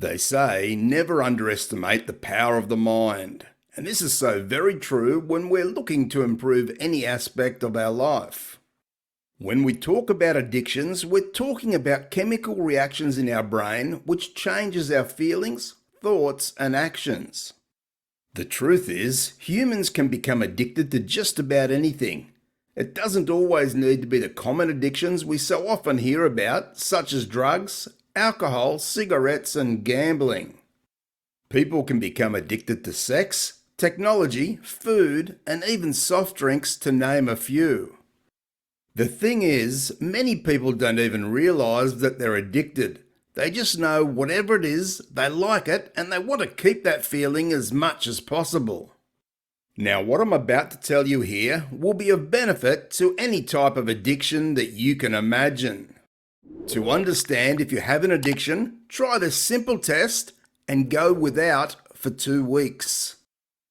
They say never underestimate the power of the mind, and this is so very true when we're looking to improve any aspect of our life. When we talk about addictions, we're talking about chemical reactions in our brain which changes our feelings, thoughts, and actions. The truth is, humans can become addicted to just about anything. It doesn't always need to be the common addictions we so often hear about, such as drugs, alcohol, cigarettes, and gambling. People can become addicted to sex, technology, food, and even soft drinks, to name a few. The thing is, many people don't even realise that they're addicted. They just know whatever it is, they like it, and they want to keep that feeling as much as possible. Now, what I'm about to tell you here will be of benefit to any type of addiction that you can imagine. To understand if you have an addiction, try this simple test and go without for 2 weeks.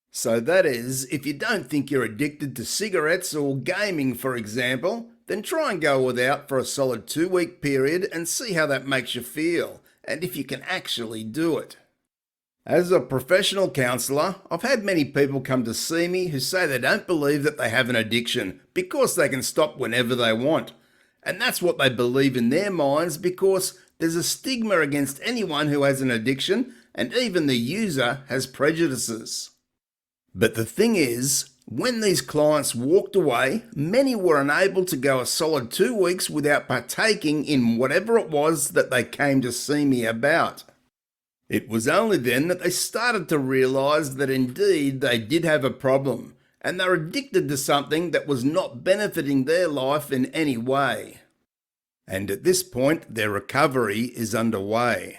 So that is, if you don't think you're addicted to cigarettes or gaming, for example, then try and go without for a solid 2-week period and see how that makes you feel, and if you can actually do it. As a professional counsellor, I've had many people come to see me who say they don't believe that they have an addiction because they can stop whenever they want. And that's what they believe in their minds because there's a stigma against anyone who has an addiction, and even the user has prejudices. But the thing is, when these clients walked away, many were unable to go a solid 2 weeks without partaking in whatever it was that they came to see me about. It was only then that they started to realise that indeed they did have a problem, and they're addicted to something that was not benefiting their life in any way. And at this point, their recovery is underway.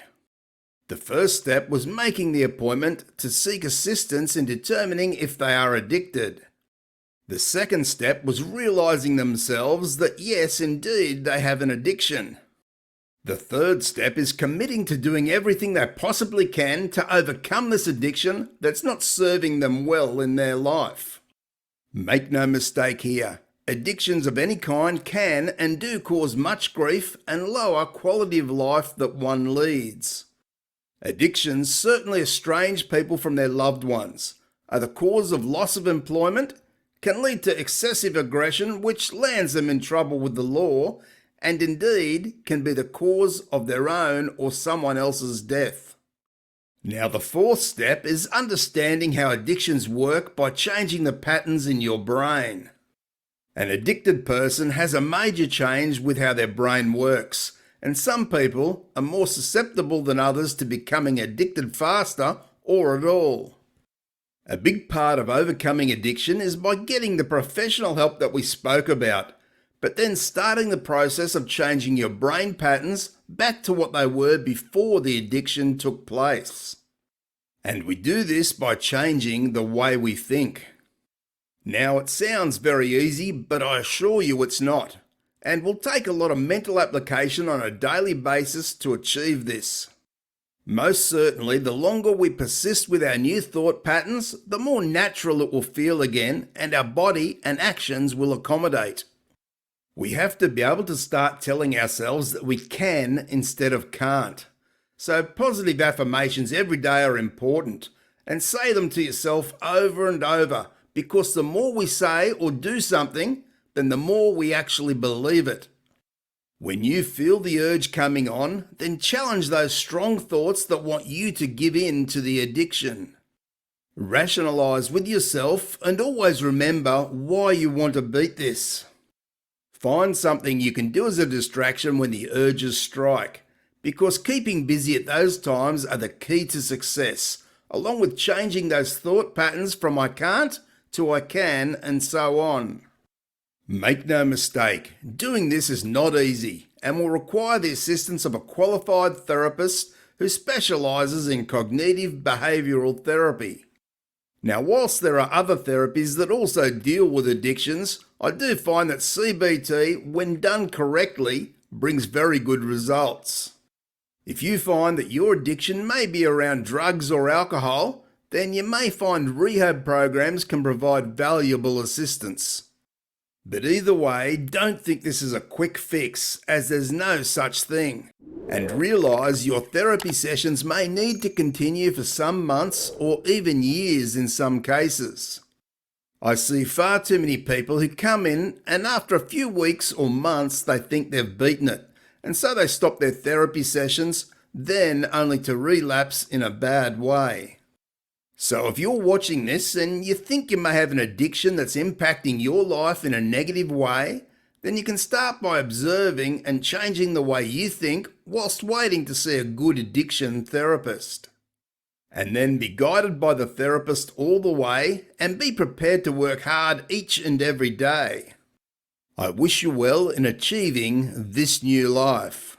The first step was making the appointment to seek assistance in determining if they are addicted. The second step was realising themselves that yes, indeed, they have an addiction. The third step is committing to doing everything they possibly can to overcome this addiction that's not serving them well in their life. Make no mistake here, addictions of any kind can and do cause much grief and lower quality of life that one leads. Addictions certainly estrange people from their loved ones, are the cause of loss of employment, can lead to excessive aggression which lands them in trouble with the law, and indeed can be the cause of their own or someone else's death. Now, the fourth step is understanding how addictions work by changing the patterns in your brain. An addicted person has a major change with how their brain works, and some people are more susceptible than others to becoming addicted faster or at all. A big part of overcoming addiction is by getting the professional help that we spoke about, but then starting the process of changing your brain patterns back to what they were before the addiction took place. And we do this by changing the way we think. Now, it sounds very easy, but I assure you it's not, and will take a lot of mental application on a daily basis to achieve this. Most certainly, the longer we persist with our new thought patterns, the more natural it will feel again, and our body and actions will accommodate. We have to be able to start telling ourselves that we can instead of can't. So positive affirmations every day are important, and say them to yourself over and over, because the more we say or do something, then the more we actually believe it. When you feel the urge coming on, then challenge those strong thoughts that want you to give in to the addiction. Rationalise with yourself and always remember why you want to beat this. Find something you can do as a distraction when the urges strike, because keeping busy at those times are the key to success, along with changing those thought patterns from I can't to I can and so on. Make no mistake, doing this is not easy and will require the assistance of a qualified therapist who specialises in cognitive behavioural therapy. Now, whilst there are other therapies that also deal with addictions, I do find that CBT, when done correctly, brings very good results. If you find that your addiction may be around drugs or alcohol, then you may find rehab programs can provide valuable assistance. But either way, don't think this is a quick fix, as there's no such thing. And realise your therapy sessions may need to continue for some months or even years in some cases. I see far too many people who come in and after a few weeks or months they think they've beaten it, and so they stop their therapy sessions, then only to relapse in a bad way. So if you're watching this and you think you may have an addiction that's impacting your life in a negative way, then you can start by observing and changing the way you think whilst waiting to see a good addiction therapist. And then be guided by the therapist all the way and be prepared to work hard each and every day. I wish you well in achieving this new life.